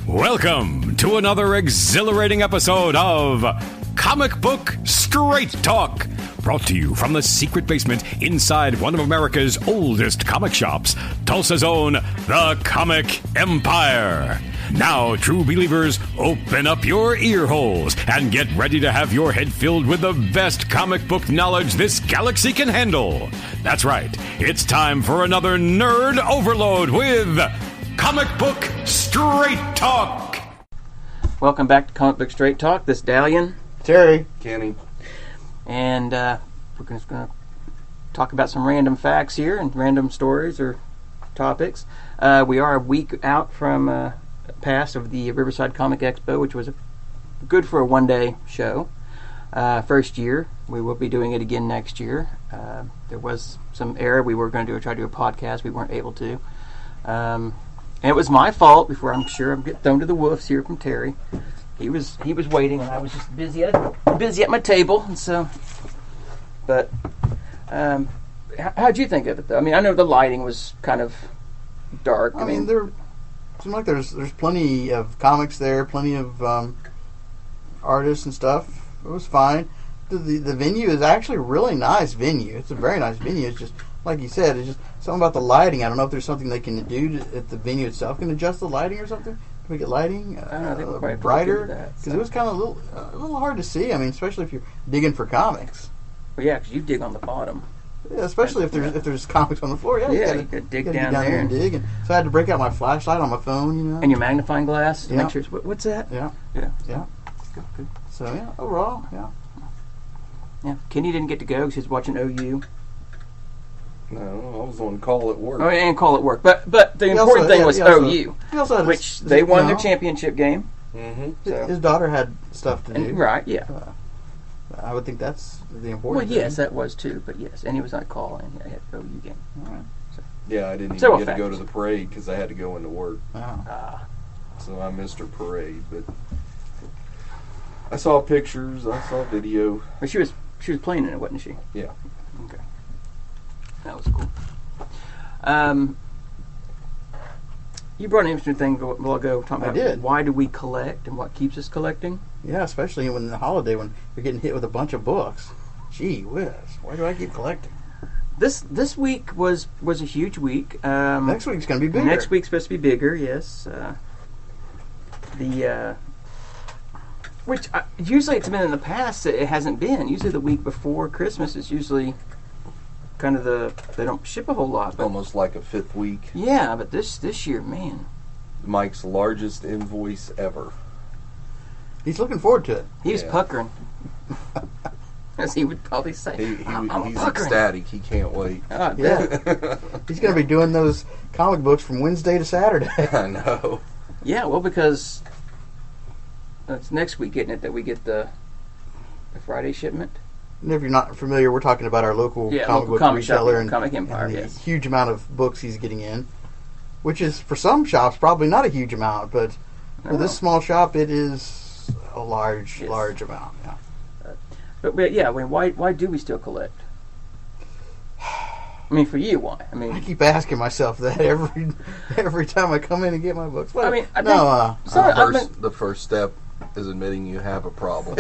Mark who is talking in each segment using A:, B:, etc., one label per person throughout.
A: Welcome to another exhilarating episode of Comic Book Straight Talk, brought to you from the secret basement inside one of America's oldest comic shops, Tulsa's own The Comic Empire. Now, true believers, open up your ear holes and get ready to have your head filled with the best comic book knowledge this galaxy can handle. That's right, it's time for another nerd overload with Comic Book Straight Talk.
B: Welcome back to Comic Book Straight Talk. This is Dalian,
C: Terry,
D: Kenny,
B: and we're just going to talk about some random facts here and random stories or topics. We are a week out from past of the Riverside Comic Expo, which was good for a one-day show. First year. We will be doing it again next year. There was some error. We were going to try to do a podcast. We weren't able to. And it was my fault. Before I'm sure I'm getting thrown to the wolves here from Terry. He was waiting, and I was just busy at my table, and so. But how'd you think of it, though? I mean, I know the lighting was kind of dark.
C: I mean, there seems like there's plenty of comics there, plenty of artists and stuff. It was fine. The venue is actually a really nice venue. It's a very nice venue. It's just like you said. It's just something about the lighting. I don't know if there's something they can do at the venue itself. Can adjust the lighting or something? Can we get lighting brighter? Because it was kind of a little hard to see. I mean, especially if you're digging for comics.
B: Well, yeah, because you dig on the bottom.
C: Yeah, especially if there's comics on the floor. Yeah,
B: you gotta dig down there
C: and dig. And so I had to break out my flashlight on my phone, you know.
B: And your magnifying glass to make sure. What's that?
C: Yeah.
B: Good.
C: So yeah, overall, yeah.
B: Kenny didn't get to go because he was watching OU.
D: No, I was on call at work.
B: Oh, and call at work. But the important thing was OU, which they won their championship game.
D: Mm-hmm.
C: His daughter had stuff to do.
B: Right, yeah.
C: I would think that's the important thing.
B: Well, yes, that was too. But yes, and he was on call, and he had the OU game.
C: All right.
D: Yeah, I didn't even get to go to the parade because I had to go into work. So I missed her parade, but I saw pictures, I saw video.
B: But she was playing in it, wasn't she?
D: Yeah.
B: Okay. That was cool. You brought an interesting thing a while ago talking about why do we collect and what keeps us collecting.
C: Yeah, especially when the holiday when you're getting hit with a bunch of books. Gee whiz, why do I keep collecting?
B: This week was a huge week.
C: Next week's going to be bigger.
B: Next week's supposed to be bigger, yes. Which usually it's been in the past. It hasn't been. Usually the week before Christmas is usually kind of they don't ship a whole lot. But,
D: almost like a fifth week.
B: Yeah, but this year, man.
D: Mike's largest invoice ever.
C: He's looking forward to it.
B: He was puckering. As he would probably say.
D: He's ecstatic. He can't wait.
C: Yeah. He's going to be doing those comic books from Wednesday to Saturday.
D: I know.
B: Yeah, well, because it's next week, isn't it, that we get the Friday shipment?
C: And if you're not familiar, we're talking about our local comic book retailer and
B: Comic Empire,
C: and the huge amount of books he's getting in, which is, for some shops, probably not a huge amount, but for this small shop, it is a large amount. Yeah.
B: But yeah, I mean, why do we still collect? I mean, for you, why? I mean,
C: I keep asking myself that every time I come in and get my books. Well,
B: I mean,
D: the first step is admitting you have a problem.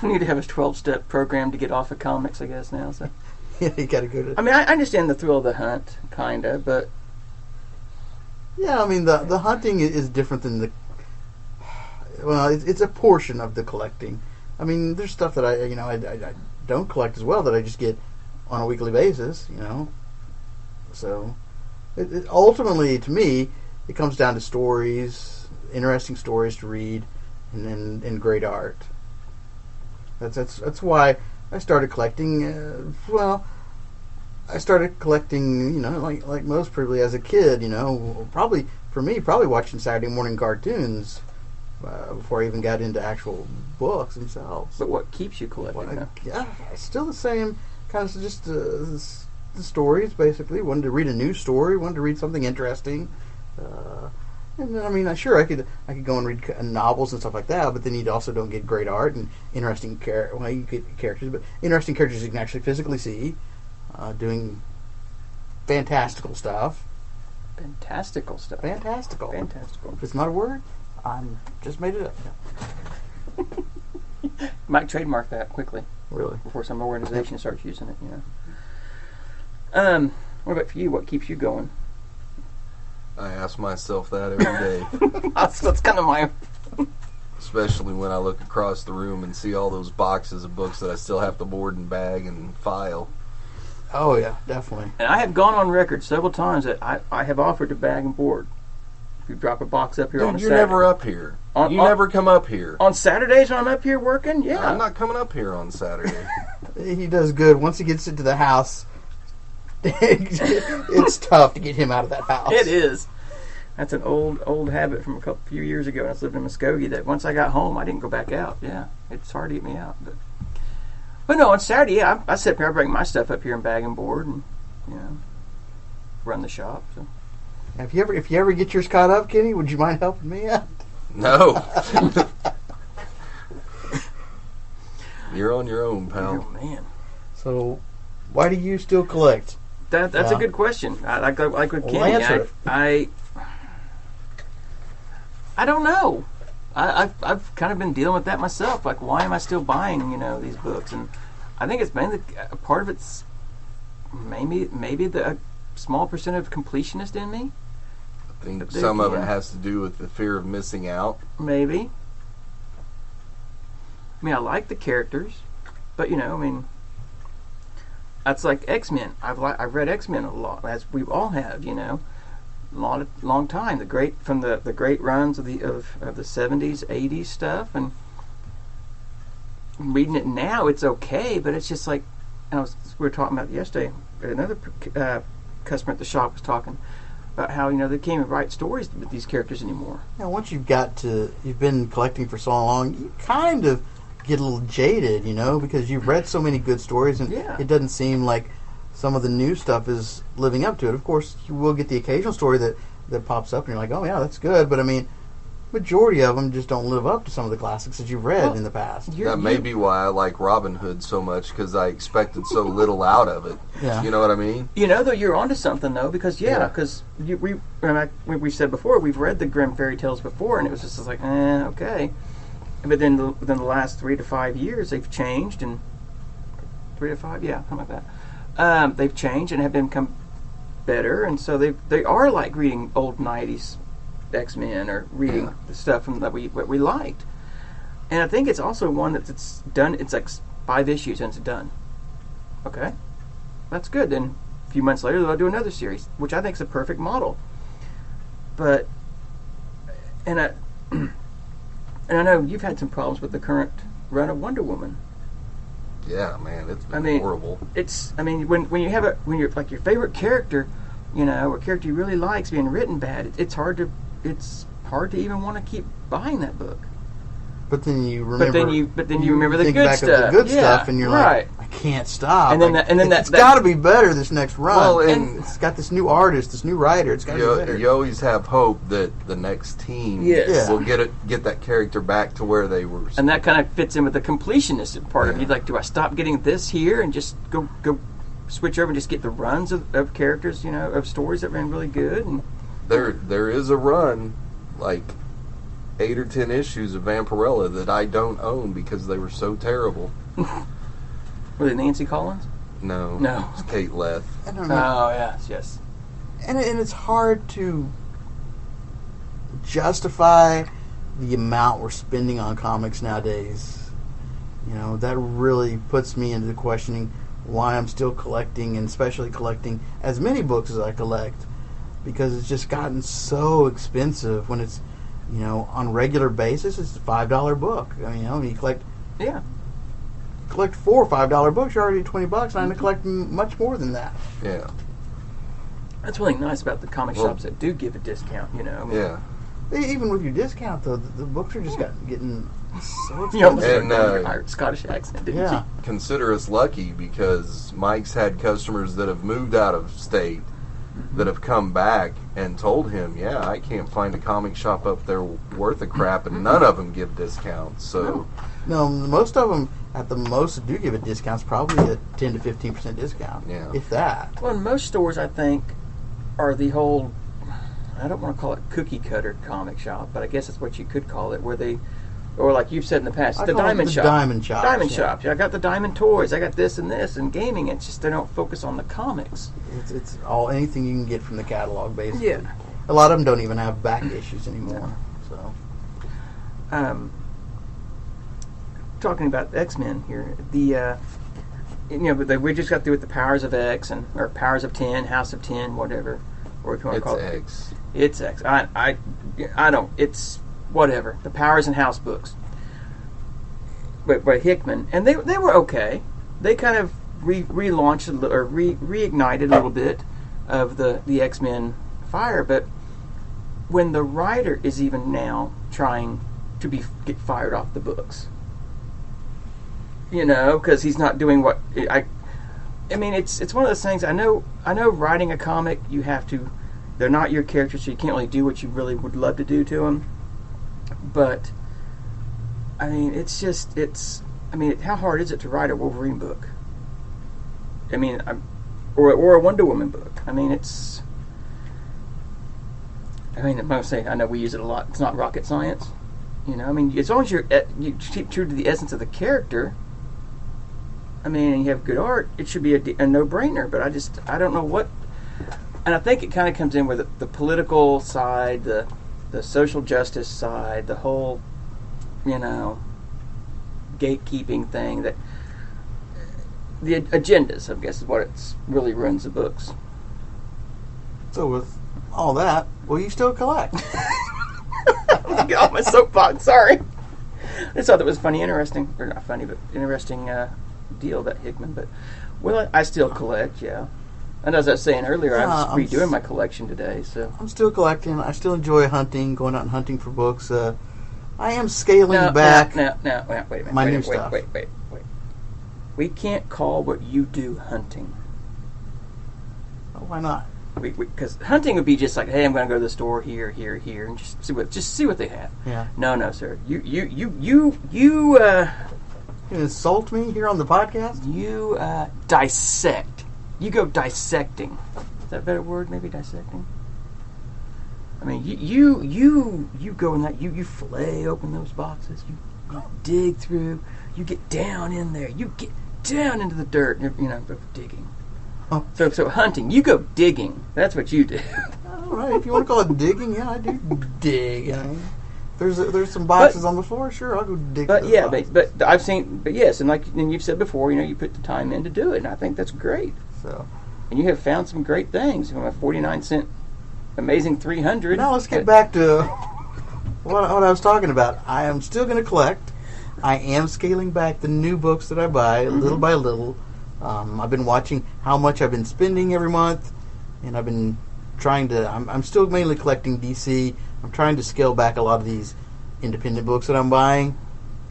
B: We need to have a 12-step program to get off of comics, I guess, now. So.
C: Yeah, you got to go to...
B: I mean, I understand the thrill of the hunt, kind of, but...
C: Yeah, I mean, the hunting is different than the... Well, it's a portion of the collecting. I mean, there's stuff that I don't collect as well that I just get on a weekly basis, you know. So, ultimately, to me, it comes down to stories, interesting stories to read, and great art. That's why I started collecting. I started collecting, you know, like most probably as a kid, you know, probably watching Saturday morning cartoons before I even got into actual books themselves.
B: But what keeps you collecting?
C: Still the same kind of just the stories, basically. Wanted to read a new story, wanted to read something interesting. And then, I mean, sure, I could go and read novels and stuff like that, but then you also don't get great art and interesting you get characters, but interesting characters you can actually physically see doing fantastical stuff.
B: Fantastical stuff.
C: Fantastical.
B: Fantastical.
C: If it's not a word, I'm just made it up.
B: Might trademark that quickly.
C: Really?
B: Before some organization starts using it, What about for you? What keeps you going?
D: I ask myself that every day.
B: That's kind of my...
D: Especially when I look across the room and see all those boxes of books that I still have to board and bag and file.
C: Oh, yeah, definitely.
B: And I have gone on record several times that I have offered to bag and board. If you drop a box up here on a
D: you're
B: Saturday.
D: never up here. You never come up here.
B: On Saturdays when I'm up here working? Yeah.
D: I'm not coming up here on Saturday.
C: He does good. Once he gets into the house, it's tough to get him out of that house.
B: It is. That's an old habit from a few years ago when I was living in Muskogee, that once I got home, I didn't go back out. Yeah, it's hard to get me out. But no, on Saturday, yeah, I sit here, I bring my stuff up here and bag and board and, run the shop. So.
C: If you ever get yours caught up, Kenny, would you mind helping me out?
D: No. You're on your own, pal.
B: Oh, man.
C: So, why do you still collect?
B: That's a good question. Like with Kenny,
C: answer it.
B: I don't know. I've kind of been dealing with that myself. Like, why am I still buying, these books? And I think it's mainly a part of it's maybe the small percent of completionist in me.
D: I think some of it has to do with the fear of missing out.
B: Maybe. I mean, I like the characters, but that's like XMen. I've read XMen a lot, as we all have, long time. The great runs of the 70s, 80s stuff, and reading it now, it's okay, but it's just like we were talking about yesterday. Another customer at the shop was talking about how they can't even write stories with these characters anymore.
C: Now, once you've been collecting for so long, you kind of get a little jaded, because you've read so many good stories, and it doesn't seem like some of the new stuff is living up to it. Of course, you will get the occasional story that pops up, and you're like, oh yeah, that's good, but I mean, majority of them just don't live up to some of the classics that you've read in the past.
D: That may be why I like Robin Hood so much, because I expected so little out of it.
C: Yeah.
D: You know what I mean?
B: Though, you're onto something, though, because we said before, we've read the Grimm fairy tales before, and it was just like, okay. But then the last 3 to 5 years, they've changed, and 3 to 5, yeah, something like that. They've changed and have become better, and so they are like reading old 90s X-Men or reading the stuff that we liked. And I think it's also one that's done. It's like 5 issues and it's done. Okay, that's good. Then a few months later, they'll do another series, which I think is a perfect model. But and I know you've had some problems with the current run of Wonder Woman.
D: Yeah, man, it's been horrible.
B: When you're like your favorite character, or character you really like's being written bad, it's hard to even want to keep buying that book.
C: But then you remember.
B: But then you remember the good stuff.
C: Of the good stuff, and you're like, I can't stop.
B: And then
C: it's got to be better this next run.
D: Well,
C: and it's got this new artist, this new writer. It's got to be better.
D: You always have hope that the next team will get that character back to where they were.
B: And that kind of fits in with the completionist part of you. Like, do I stop getting this here and just go switch over and just get the runs of characters, of stories that ran really good? And
D: there is a run, like 8 or 10 issues of Vampirella that I don't own because they were so terrible.
B: Were they Nancy Collins?
D: No. It's Kate Leth.
C: I don't know.
B: Oh, yes.
C: And it's hard to justify the amount we're spending on comics nowadays. That really puts me into questioning why I'm still collecting, and especially collecting as many books as I collect, because it's just gotten so expensive when it's on a regular basis. It's a $5 book. You collect 4 $5 books, you're already at $20, and I'm going to collect much more than that.
D: Yeah.
B: That's really nice about the comic shops that do give a discount,
D: Yeah.
C: Even with your discount, though, the books are just getting so expensive.
B: And Scottish accent, didn't you?
D: Consider us lucky, because Mike's had customers that have moved out of state that have come back and told him, I can't find a comic shop up there worth a crap, and none of them give discounts. So
C: no, most of them at the most do give a discount. It's probably a 10 to 15% discount, if that.
B: Well, in most stores, I think, are the whole I don't want to call it cookie cutter comic shop, but I guess that's what you could call it, where they, or like you've said in the past, the diamond shop.
C: Diamond shops.
B: Diamond shops. I got the diamond toys. I got this and gaming. It's just they don't focus on the comics.
C: It's all anything you can get from the catalog, basically.
B: Yeah.
C: A lot of them don't even have back issues anymore. So.
B: Talking about XMen here, but we just got through with the Powers of X or Powers of 10, House of 10, whatever, or if you want to call it.
D: X.
B: It's X. I don't. It's whatever. The Powers and House books, by Hickman, and they were okay. They kind of relaunched or reignited a little bit of the X-Men fire, but when the writer is even now trying to get fired off the books, because he's not doing what I mean, it's one of those things. I know writing a comic, you have to. They're not your characters, so you can't really do what you really would love to do to them. But I mean, how hard is it to write a Wolverine book? I mean, or a Wonder Woman book. I mean, I'm going to say, I know we use it a lot. It's not rocket science. I mean, as long as you keep true to the essence of the character, I mean, and you have good art, it should be a no-brainer. But I don't know what. And I think it kind of comes in with the political side, the social justice side, the whole, gatekeeping thing, that the agendas, I guess, is what really ruins the books.
C: So with all that, will you still collect?
B: Get off my soapbox, sorry. I just thought that was interesting, or not funny, but interesting deal about Hickman. But, well, I still collect, yeah. And as I was saying earlier, I was redoing my collection today. So I'm
C: still collecting. I still enjoy hunting, going out and hunting for books. I am scaling back.
B: Wait a minute.
C: My new stuff.
B: Wait. We can't call what you do hunting.
C: Oh, why not?
B: Because hunting would be just like, hey, I'm going to go to the store here, and just see what they have.
C: Yeah.
B: No, sir. You
C: insult me here on the podcast?
B: You dissect. You go dissecting. Is that a better word? Maybe dissecting. I mean, you go in that. You fillet open those boxes. You dig through. You get down in there. You get down into the dirt. Digging.
C: Oh.
B: So hunting. You go digging. That's what you do.
C: All right. If you want to call it digging, yeah, I do dig. There's some boxes on the floor. Sure, I'll go dig.
B: But yeah, but I've seen. But yes, and you've said before, you put the time in to do it, and I think that's great.
C: So,
B: and you have found some great things. A 49-cent Amazing 300.
C: Now let's get back to what I was talking about. I am still going to collect. I am scaling back the new books that I buy little by little. I've been watching how much I've been spending every month, and I've been trying to. I'm still mainly collecting DC. I'm trying to scale back a lot of these independent books that I'm buying.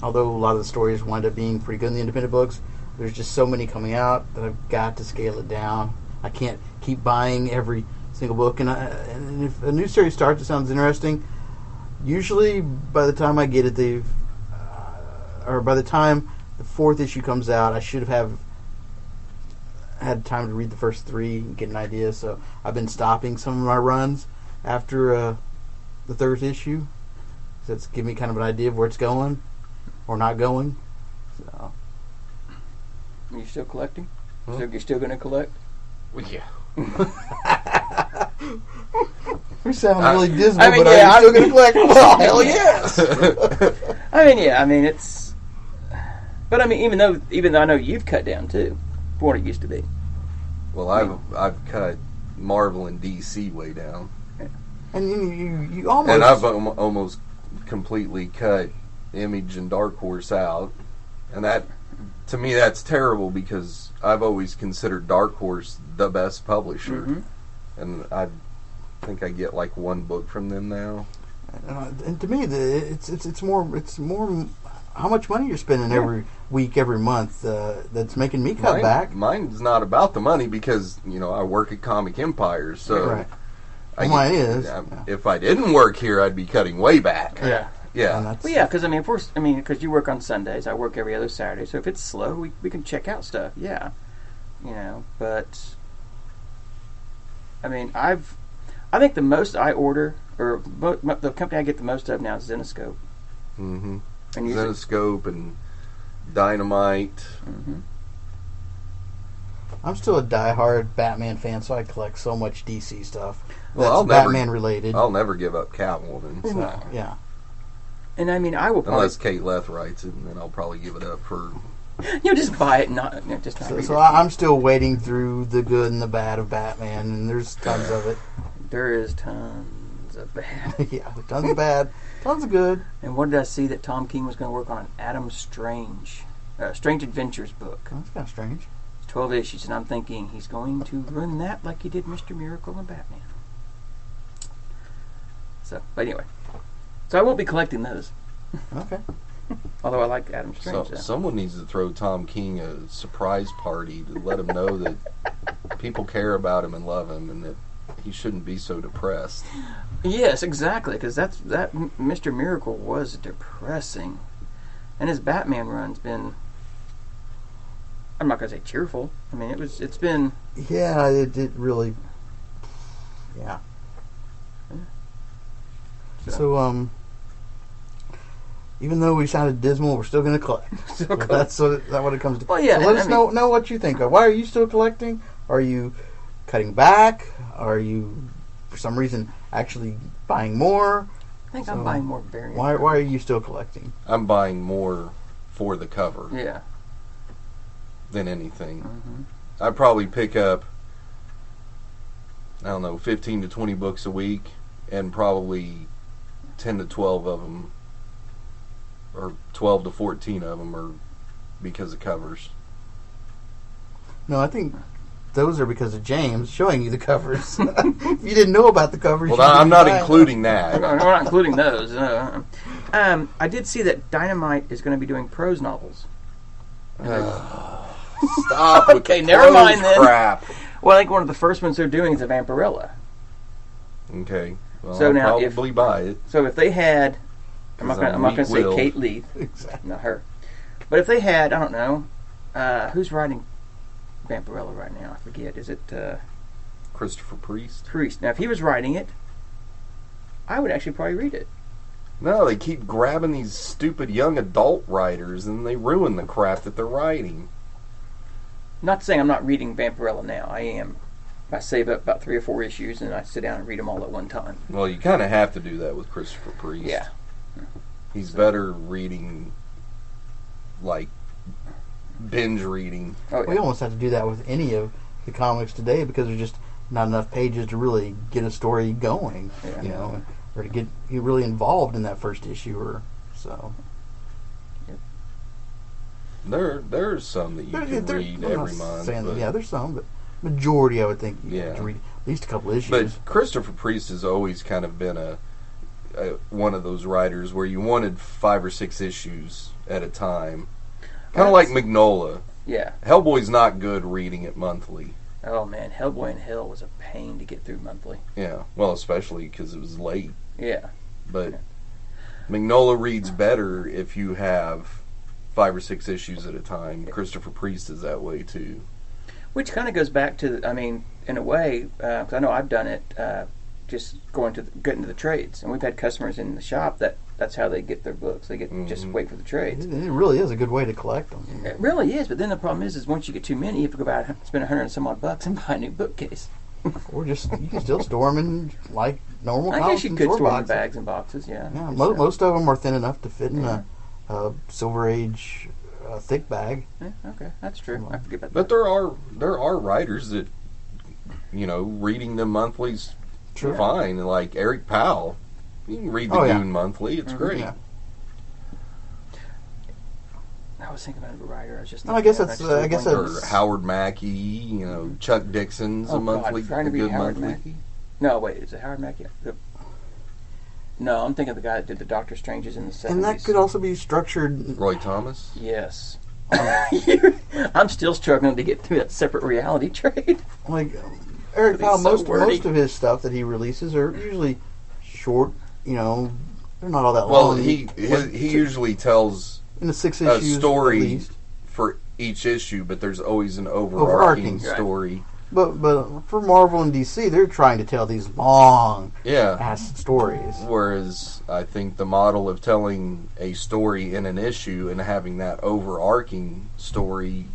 C: Although a lot of the stories wind up being pretty good in the independent books, there's just so many coming out that I've got to scale it down. I can't keep buying every single book. And if a new series starts, it sounds interesting. Usually, by the time I get it, or by the time the 4th issue comes out, I should have had time to read the first 3 and get an idea. So I've been stopping some of my runs after the 3rd issue. So that's giving me kind of an idea of where it's going or not going. So.
B: Are you still collecting? So you're still going to collect?
D: Well, yeah.
C: We sound really dismal,
B: I mean,
C: but
B: yeah,
C: I'm still going to collect. Well, hell yes!
B: It's... But I mean, even though I know you've cut down, too, from what it used to be.
D: Well, I've cut Marvel and DC way down.
B: Yeah.
C: And you almost...
D: And I've almost completely cut Image and Dark Horse out. And that... To me, that's terrible because I've always considered Dark Horse the best publisher, and I think I get like 1 book from them now.
C: And to me, it's more how much money you're spending every week, every month. That's making me cut back.
D: Mine's not about the money because I work at Comic Empire, so
C: right. Mine is.
D: If I didn't work here, I'd be cutting way back.
C: Yeah.
D: Yeah.
B: Well, yeah, because because you work on Sundays, I work every other Saturday. So if it's slow, we can check out stuff. Yeah, but I mean, I I think the most I order, or the company I get the most of now is Zenescope.
D: Mm-hmm.
B: And
D: Zenescope and Dynamite.
B: Mm-hmm.
C: I'm still a diehard Batman fan, so I collect so much DC stuff.
D: Well,
C: that's Batman related.
D: I'll never give up Catwoman.
C: So, yeah.
B: And I mean, I will probably...
D: Unless Kate Leth writes it, and then I'll probably give it up for...
B: You'll just buy it and not read it.
C: So I'm still wading through the good and the bad of Batman, and there's tons of it.
B: There is tons of bad.
C: Yeah, tons of bad, tons of good.
B: And what did I see that Tom King was going to work on? An Adam Strange Adventures book.
C: That's kind of strange.
B: It's 12 issues, and I'm thinking he's going to run that like he did Mr. Miracle and Batman. So, but anyway. So I won't be collecting those.
C: Okay.
B: Although I like Adam Strange.
D: Someone needs to throw Tom King a surprise party to let him know that people care about him and love him, and that he shouldn't be so depressed.
B: Yes, exactly, because that Mr. Miracle was depressing, and his Batman run's been. I'm not gonna say cheerful. I mean, it's been.
C: Yeah, it really. Yeah. So even though we sounded dismal, we're still going to collect. That's what it comes to.
B: Well, yeah.
C: So let us know what you think. Why are you still collecting? Are you cutting back? Are you, for some reason, actually buying more?
B: I think I'm buying more variants.
C: Why are you still collecting?
D: I'm buying more for the cover.
B: Yeah.
D: Than anything.
B: Mm-hmm.
D: I probably pick up, I don't know, 15 to 20 books a week, and probably 10 to 12 of them, or 12 to 14 of them are because of covers.
C: No, I think those are because of James showing you the covers. If you didn't know about the covers,
D: well, I'm not including that.
B: We're not including those. No. I did see that Dynamite is going to be doing prose novels.
D: Stop with
B: okay,
D: the
B: never mind then.
D: crap.
B: Well, I think one of the first ones they're doing is a Vampirella.
D: Okay. Well,
B: So
D: I'll
B: now
D: probably buy it.
B: So if they had, I'm not going to say
D: weak-willed.
B: Kate Leith,
C: Exactly.
B: not her, but if they had, I don't know, who's writing Vampirella right now? I forget. Is it
D: Christopher Priest?
B: Priest? Now, if he was writing it, I would actually probably read it.
D: No, they keep grabbing these stupid young adult writers, and they ruin the crap that they're writing.
B: Not saying I'm not reading Vampirella now. I am. I save up about 3 or 4 issues, and I sit down and read them all at one time.
D: Well, you kind of have to do that with Christopher Priest.
B: Yeah.
D: He's better reading, like, binge reading.
B: Oh, yeah.
C: We almost have to do that with any of the comics today because there's just not enough pages to really get a story going,
B: Yeah.
C: you know, or to get you really involved in that first issue, or so.
D: There's some that you can read every month.
C: Yeah, there's some, but majority I would think you have to read at least a couple issues.
D: But Christopher Priest has always kind of been a one of those writers where you wanted 5 or 6 issues at a time. Kind of like Mignola.
B: Yeah.
D: Hellboy's not good reading it monthly.
B: Oh, man. Hellboy in Hell was a pain to get through monthly.
D: Yeah. Well, especially because it was late.
B: Yeah.
D: But Mignola reads better if you have 5 or 6 issues at a time. Christopher Priest is that way too.
B: Which kind of goes back to, I mean, in a way, because I know I've done it, just getting to the trades. And we've had customers in the shop that's how they get their books. They get just wait for the trades.
C: It really is a good way to collect them.
B: It really is, but then the problem is once you get too many, you have to go out and spend $100 and some odd bucks and buy a new bookcase.
C: Or just, you can still store them in, like, normal
B: I
C: comics
B: guess you
C: in
B: could
C: store
B: store them in
C: boxes.
B: bags and boxes, yeah.
C: Yeah, most of them are thin enough to fit in a Silver Age thick bag.
B: Yeah, okay, that's true. I forget about
D: But
B: that.
D: there are writers that, you know, reading them monthly's
C: Sure.
D: fine. Like Eric Powell, you can read the Dune monthly. It's great.
C: Yeah.
B: I was thinking about a writer. I was just
C: No, I guess that's- I guess
D: Or
C: that's-
D: Howard Mackey, you know, Chuck Dixon's a monthly,
B: God, trying to
D: a
B: read
D: good
B: Howard
D: monthly.
B: Mackey. No, wait, is it Howard Mackey? No, I'm thinking of the guy that did the Doctor Stranges in the 70s.
C: And that could also be structured.
D: Roy Thomas.
B: Yes. I'm still struggling to get through that separate reality trade.
C: Like, Eric
B: He's
C: Powell,
B: so
C: most
B: wordy.
C: of his stuff that he releases are usually short, you know, they're not all that
D: Well,
C: long.
D: he usually tells
C: in the 6
D: a
C: issues
D: story
C: at least.
D: for each issue, but there's always an overarching
C: Overarching.
D: story.
C: But for Marvel and DC, they're trying to tell these long ass stories.
D: Whereas I think the model of telling a story in an issue and having that overarching story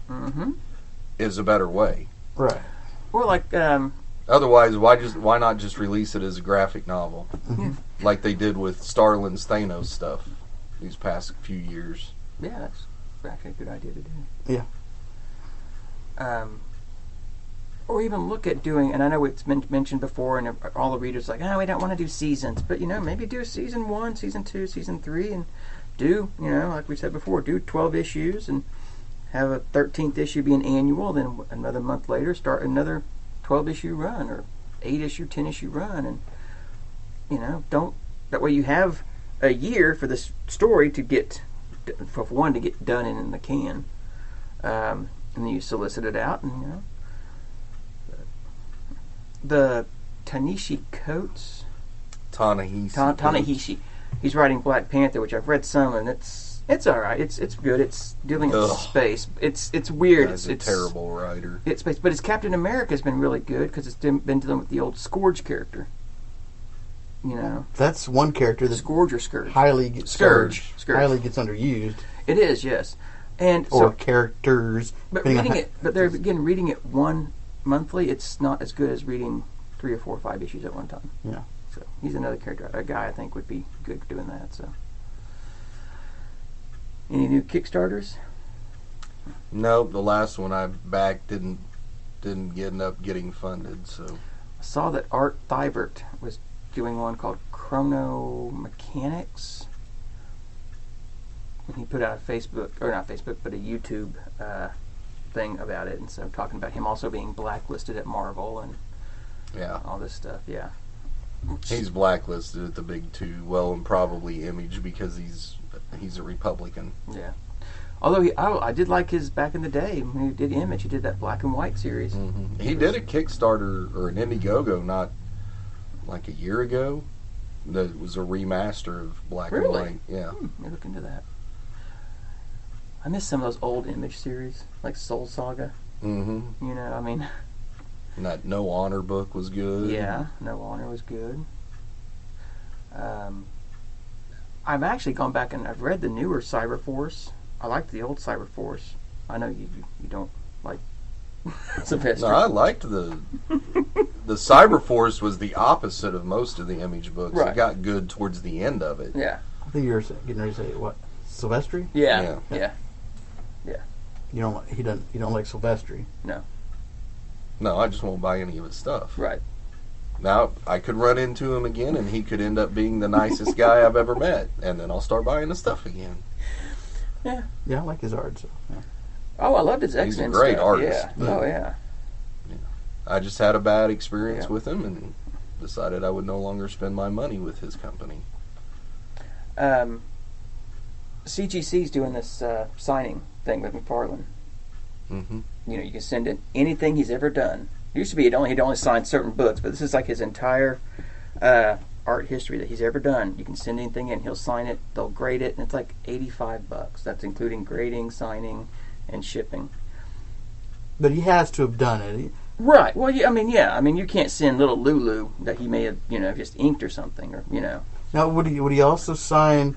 D: is a better way.
C: Right.
B: Or like
D: otherwise, why not just release it as a graphic novel, like they did with Starlin's Thanos stuff these past few years?
B: Yeah, that's actually a good idea to do.
C: Yeah.
B: Or even look at doing, and I know it's been mentioned before, and all the readers are like, we don't want to do seasons, but maybe do season 1, season 2, season 3, and do, like we said before, do 12 issues and have a 13th issue be an annual, then another month later start another 12 issue run or 8 issue, 10 issue run, and don't, that way you have a year for this story to get, for one, to get done in the can, and then you solicit it out, and the Ta-Nehisi. He's writing Black Panther, which I've read some, and it's all right. It's good. It's dealing with space. It's weird.
D: He's a terrible writer.
B: It's space, but his Captain America has been really good because it's been dealing with the old Scourge character.
C: That's one character that
B: Scourge or Scourge.
C: Highly gets
B: Scourge.
C: Highly gets underused.
B: It is, yes, and
C: or characters.
B: But reading it one monthly, it's not as good as reading 3 or 4 or 5 issues at one time.
C: Yeah.
B: So he's another character, a guy I think would be good doing that. So, any new Kickstarters?
D: No, the last one I backed didn't end up getting funded. So
B: I saw that Art Thibert was doing one called Chrono Mechanics. And he put out a YouTube thing about it, and so talking about him also being blacklisted at Marvel and all this stuff. Yeah,
D: he's blacklisted at the big two. Well, and probably Image because he's a Republican.
B: Yeah, although I did like his back in the day when he did Image. He did that black and white series.
D: He did a Kickstarter or an Indiegogo not like a year ago. That was a remaster of black and white. Yeah,
B: let me look into that. I miss some of those old Image series, like Soul Saga.
D: And that No Honor book was good.
B: Yeah, No Honor was good. I've actually gone back and I've read the newer Cyberforce. I liked the old Cyberforce. I know you don't like Sylvester.
D: No, I liked the Cyberforce was the opposite of most of the Image books. Right. It got good towards the end of it.
B: Yeah.
C: I think you were getting ready to say what? Sylvester?
B: Yeah.
C: You don't like Sylvester?
B: No.
D: No, I just won't buy any of his stuff.
B: Right.
D: Now, I could run into him again, and he could end up being the nicest guy I've ever met, and then I'll start buying his stuff again.
B: Yeah.
C: Yeah, I like his art. So, yeah.
B: Oh, I loved his X-Men stuff.
D: He's a great artist.
B: Yeah. Oh, yeah.
D: I just had a bad experience with him, and decided I would no longer spend my money with his company.
B: CGC's doing this signing thing with McFarlane.
D: Mm-hmm.
B: You can send in anything he's ever done. It used to be he'd only sign certain books, but this is like his entire art history that he's ever done. You can send anything in, he'll sign it, they'll grade it, and it's like $85. That's including grading, signing, and shipping.
C: But he has to have done it.
B: Right. Well, you can't send little Lulu that he may have, just inked or something, or.
C: Now, would he also sign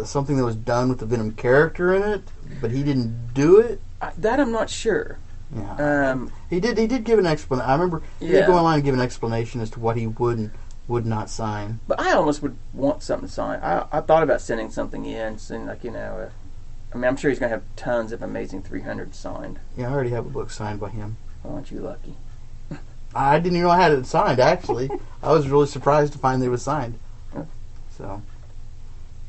C: something that was done with the Venom character in it, but he didn't do it?
B: That I'm not sure.
C: Yeah. He did give an explanation. I remember he did go online and give an explanation as to what he would and would not sign.
B: But I almost would want something signed. I thought about sending something in, I'm sure he's going to have tons of Amazing 300 signed.
C: Yeah, I already have a book signed by him.
B: Oh, aren't you lucky?
C: I didn't even know I had it signed, actually. I was really surprised to find that it was signed. So,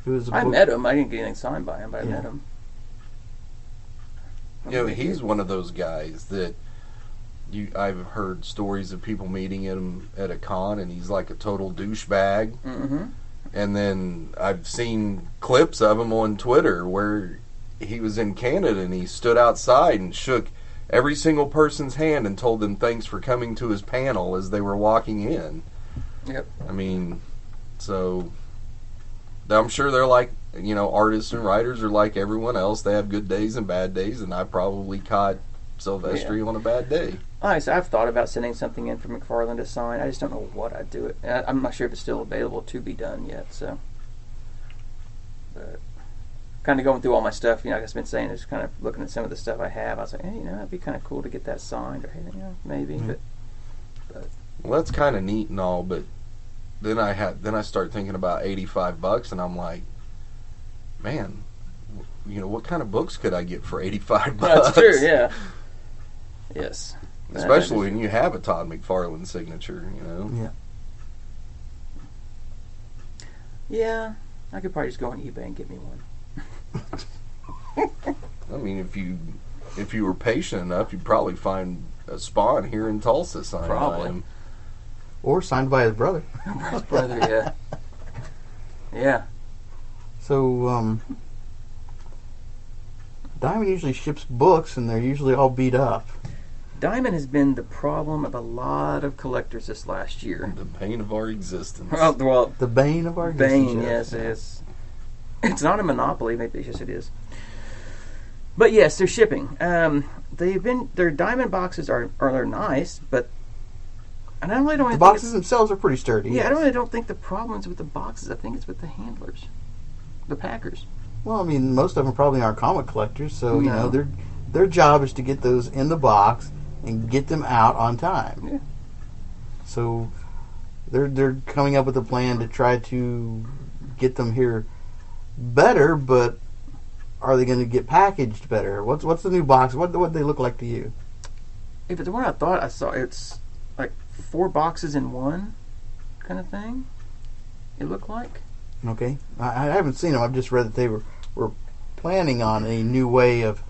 C: it was
B: I met him. I didn't get anything signed by him, but I met him.
D: He's one of those guys that I've heard stories of people meeting him at a con, and he's like a total douchebag.
B: Mm-hmm.
D: And then I've seen clips of him on Twitter where he was in Canada and he stood outside and shook every single person's hand and told them thanks for coming to his panel as they were walking in.
B: Yep.
D: So I'm sure they're like, artists and writers are like everyone else. They have good days and bad days, and I probably caught Silvestri on a bad day.
B: Nice. I've thought about sending something in for McFarlane to sign. I just don't know what I'd do it. I'm not sure if it's still available to be done yet. So, but kind of going through all my stuff, like I've been saying, just kind of looking at some of the stuff I have. I was like, hey, it'd be kind of cool to get that signed, or maybe. Mm-hmm. But
D: well, that's kind of neat and all, but then I start thinking about $85, and I'm like, man, what kind of books could I get for $85?
B: That's true. Yeah. Yes.
D: Especially when you have a Todd McFarlane signature,
C: Yeah.
B: Yeah, I could probably just go on eBay and get me one.
D: I mean, if you were patient enough, you'd probably find a Spawn here in Tulsa signed by him.
C: Or signed by his brother.
B: His brother, yeah. Yeah.
C: So, Diamond usually ships books, and they're usually all beat up.
B: Diamond has been the problem of a lot of collectors this last year.
D: The bane of our existence.
B: Well,
C: the bane of our existence.
B: Bane, yes. It's not a monopoly, maybe yes it is. But yes, they're shipping. Their Diamond boxes are nice, but and I really don't.
C: The boxes themselves are pretty sturdy.
B: Yeah, yes. I don't think the problem is with the boxes. I think it's with the handlers, the packers.
C: Well, I mean, most of them probably aren't comic collectors, so their job is to get those in the box and get them out on time.
B: Yeah.
C: So they're coming up with a plan to try to get them here better, but are they going to get packaged better? What's the new box? What do they look like to you?
B: If it's the one I thought I saw, it's like 4 boxes in one kind of thing. It looked like.
C: Okay, I haven't seen them. I've just read that they were planning on a new way of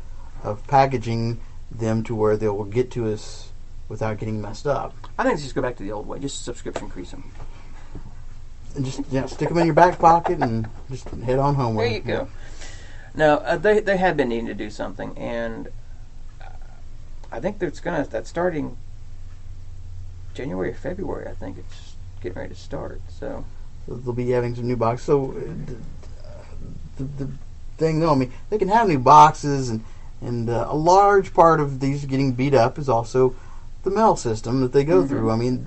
C: packaging them to where they will get to us without getting messed up.
B: I think just go back to the old way. Just subscription increase them.
C: And just stick them in your back pocket and just head on home.
B: There you go. Now they have been needing to do something, and I think that's starting January or February. I think it's getting ready to start. So
C: they'll be having some new boxes. So the thing, though, I mean, they can have new boxes, and a large part of these getting beat up is also the mail system that they go through. I mean,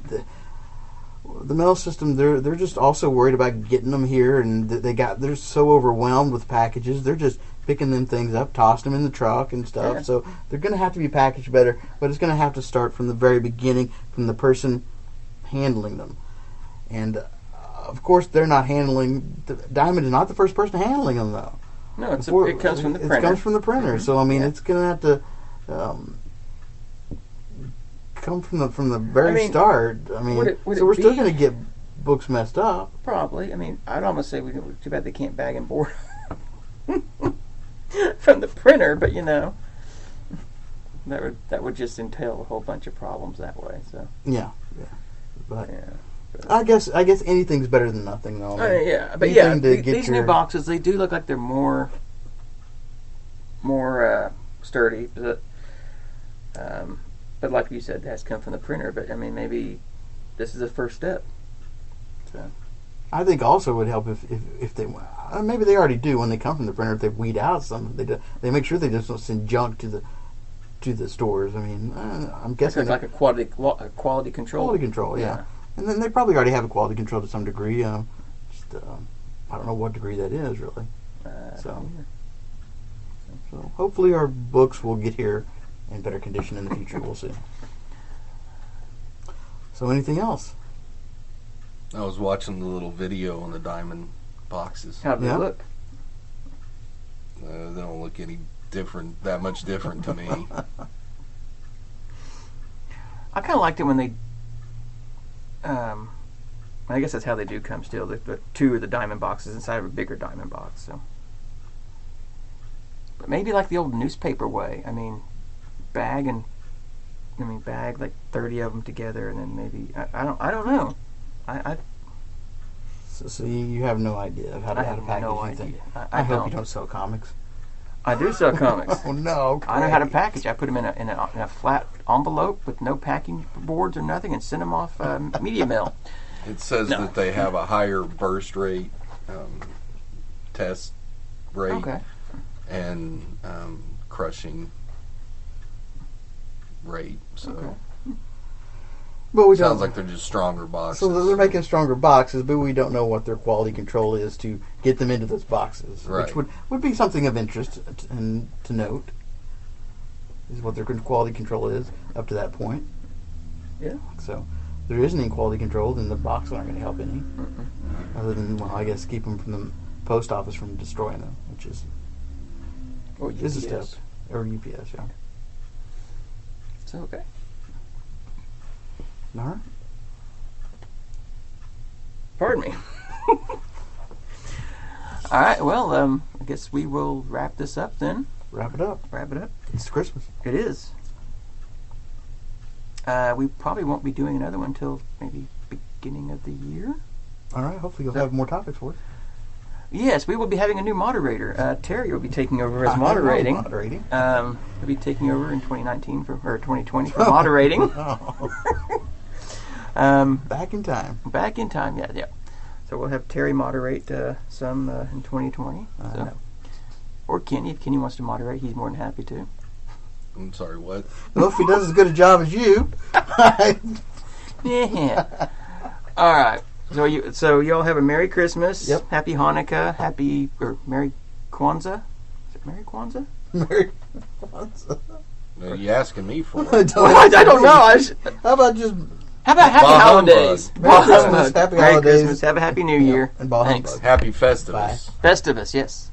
C: the mail system, they're just also worried about getting them here, and they're so overwhelmed with packages. They're just picking them things up, tossing them in the truck and stuff. Yeah. So they're going to have to be packaged better, but it's going to have to start from the very beginning, from the person handling them. And of course, they're not handling. Diamond is not the first person handling them, though.
B: No, it comes from the printer.
C: It comes from the printer. So I mean, it's going to have to come from the very start. I mean, so we're still going to get books messed up.
B: Probably. I mean, I'd almost say too bad they can't bag and board from the printer, but that would just entail a whole bunch of problems that way. So
C: but I guess anything's better than nothing, though.
B: These new boxes, they do look like they're more sturdy, but like you said, it has come from the printer. But I mean, maybe this is the first step. So.
C: I think also it would help if they maybe they already do when they come from the printer. If they weed out some, they make sure they just don't send junk to the stores. I mean, I'm guessing
B: it's like a quality control.
C: Quality control, yeah. And then they probably already have a quality control to some degree. I don't know what degree that is really. So hopefully our books will get here in better condition in the future. We'll see. So anything else?
D: I was watching the little video on the Diamond boxes.
B: How do they look?
D: They don't look that much different to me.
B: I kind of liked it when they. I guess that's how they do come still. The 2 of the Diamond boxes inside of a bigger Diamond box. So, but maybe like the old newspaper way. I mean, bag like 30 of them together, and then maybe I don't know.
C: So you have no idea of how to package
B: no
C: anything.
B: Idea.
C: I hope you don't sell comics.
B: I do sell comics.
C: Oh no! Great.
B: I know how to package. I put them in a flat envelope with no packing boards or nothing, and send them off media mail.
D: It says that they have a higher burst rate, test rate, and crushing rate. So
C: But we
D: sounds
C: don't.
D: like they're just stronger boxes.
C: So they're making stronger boxes, but we don't know what their quality control is to get them into those boxes,
D: Right.
C: which would be something of interest and to note. Is what their quality control is up to that point.
B: Yeah.
C: So if there isn't any quality control, then the boxes aren't going to help any. Other than, well, I guess keep them from the post office from destroying them, which is
B: Or
C: a
B: UPS.
C: step. Or UPS, yeah.
B: So, okay.
C: All right.
B: Pardon me. All right, well, I guess we will wrap this up then.
C: Wrap it up.
B: Wrap it up.
C: It's Christmas.
B: It is. We probably won't be doing another one until maybe beginning of the year.
C: All right. Hopefully you'll have more topics for us.
B: Yes, we will be having a new moderator. Terry will be taking over as
C: I know
B: moderating.
C: Moderating.
B: He'll be taking over in 2019 or 2020 for moderating.
C: Back in time.
B: Back in time, yeah. So we'll have Terry moderate some in 2020. So.
C: know.
B: Or Kenny, if Kenny wants to moderate, he's more than happy to.
D: I'm sorry, what?
C: Well, if he does as good a job as you.
B: Yeah. All right. So y'all have a Merry Christmas.
C: Yep.
B: Happy Hanukkah. Merry Kwanzaa. Is it Merry Kwanzaa?
C: Merry
D: Are you asking me for
C: I
D: it?
C: don't
B: know.
C: How about just
B: How about Happy
D: Bah
B: Holidays?
D: humbug.
C: Merry Christmas, Happy
B: Merry
C: Holidays.
B: Christmas. Have a Happy New Year.
C: and ball
B: Thanks.
C: humbug.
D: Happy Festivus.
C: Bye.
B: Festivus, yes.